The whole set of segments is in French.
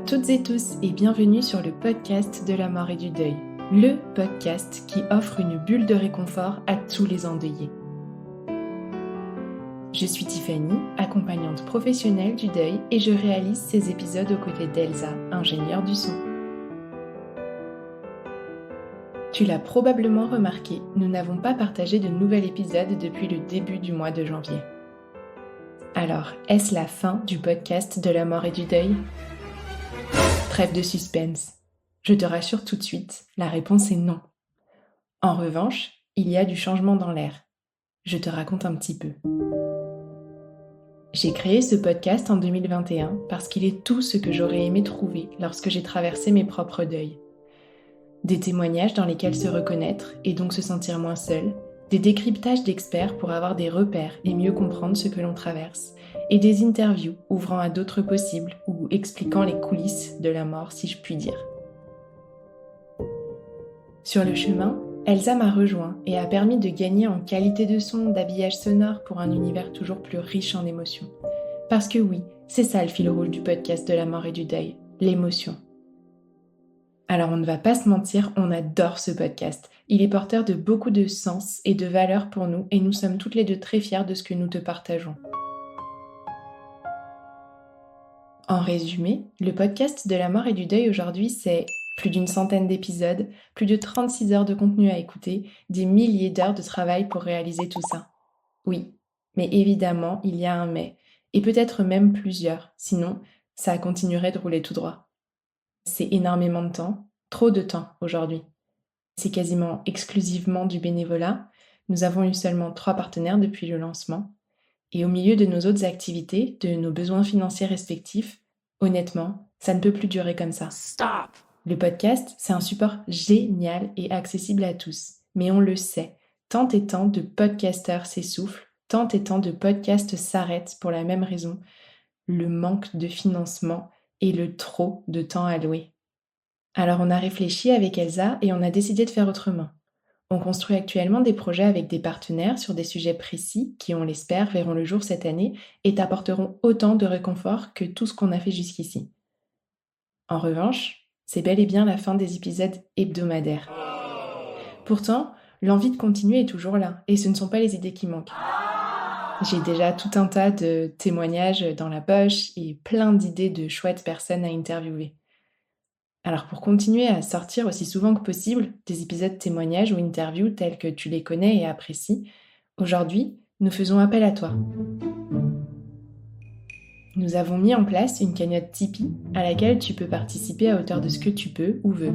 toutes et tous et bienvenue sur le podcast de la mort et du deuil, le podcast qui offre une bulle de réconfort à tous les endeuillés. Je suis Tiffany, accompagnante professionnelle du deuil et je réalise ces épisodes aux côtés d'Elsa, ingénieure du son. Tu l'as probablement remarqué, nous n'avons pas partagé de nouvel épisode depuis le début du mois de janvier. Alors, est-ce la fin du podcast de la mort et du deuil ? Trêve de suspense. Je te rassure tout de suite, la réponse est non. En revanche, il y a du changement dans l'air. Je te raconte un petit peu. J'ai créé ce podcast en 2021 parce qu'il est tout ce que j'aurais aimé trouver lorsque j'ai traversé mes propres deuils. Des témoignages dans lesquels se reconnaître et donc se sentir moins seul, des décryptages d'experts pour avoir des repères et mieux comprendre ce que l'on traverse, et des interviews ouvrant à d'autres possibles ou expliquant les coulisses de la mort, si je puis dire. Sur le chemin, Elsa m'a rejoint et a permis de gagner en qualité de son, d'habillage sonore pour un univers toujours plus riche en émotions. Parce que oui, c'est ça le fil rouge du podcast de la mort et du deuil, l'émotion. Alors on ne va pas se mentir, on adore ce podcast. Il est porteur de beaucoup de sens et de valeurs pour nous et nous sommes toutes les deux très fiers de ce que nous te partageons. En résumé, le podcast de la mort et du deuil aujourd'hui, c'est plus d'une centaine d'épisodes, plus de 36 heures de contenu à écouter, des milliers d'heures de travail pour réaliser tout ça. Oui, mais évidemment, il y a un mais, et peut-être même plusieurs, sinon ça continuerait de rouler tout droit. C'est énormément de temps, trop de temps aujourd'hui. C'est quasiment exclusivement du bénévolat. Nous avons eu seulement 3 partenaires depuis le lancement. Et au milieu de nos autres activités, de nos besoins financiers respectifs, honnêtement, ça ne peut plus durer comme ça. Stop. Le podcast, c'est un support génial et accessible à tous. Mais on le sait, tant et tant de podcasteurs s'essoufflent, tant et tant de podcasts s'arrêtent pour la même raison, le manque de financement et le trop de temps alloué. Alors on a réfléchi avec Elsa et on a décidé de faire autrement. On construit actuellement des projets avec des partenaires sur des sujets précis qui, on l'espère, verront le jour cette année et t'apporteront autant de réconfort que tout ce qu'on a fait jusqu'ici. En revanche, c'est bel et bien la fin des épisodes hebdomadaires. Pourtant, l'envie de continuer est toujours là et ce ne sont pas les idées qui manquent. J'ai déjà tout un tas de témoignages dans la poche et plein d'idées de chouettes personnes à interviewer. Alors pour continuer à sortir aussi souvent que possible des épisodes témoignages ou interviews tels que tu les connais et apprécies, aujourd'hui, nous faisons appel à toi. Nous avons mis en place une cagnotte Tipeee à laquelle tu peux participer à hauteur de ce que tu peux ou veux.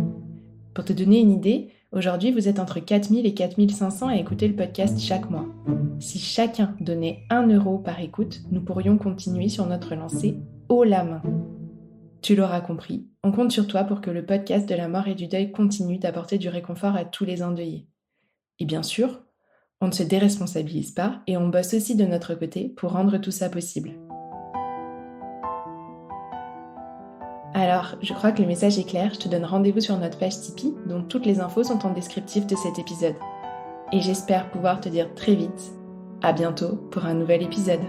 Pour te donner une idée, aujourd'hui vous êtes entre 4000 et 4500 à écouter le podcast chaque mois. Si chacun donnait 1 euro par écoute, nous pourrions continuer sur notre lancée haut la main. Tu l'auras compris, on compte sur toi pour que le podcast de la mort et du deuil continue d'apporter du réconfort à tous les endeuillés. Et bien sûr, on ne se déresponsabilise pas et on bosse aussi de notre côté pour rendre tout ça possible. Alors, je crois que le message est clair, je te donne rendez-vous sur notre page Tipeee, dont toutes les infos sont en descriptif de cet épisode. Et j'espère pouvoir te dire très vite, à bientôt pour un nouvel épisode.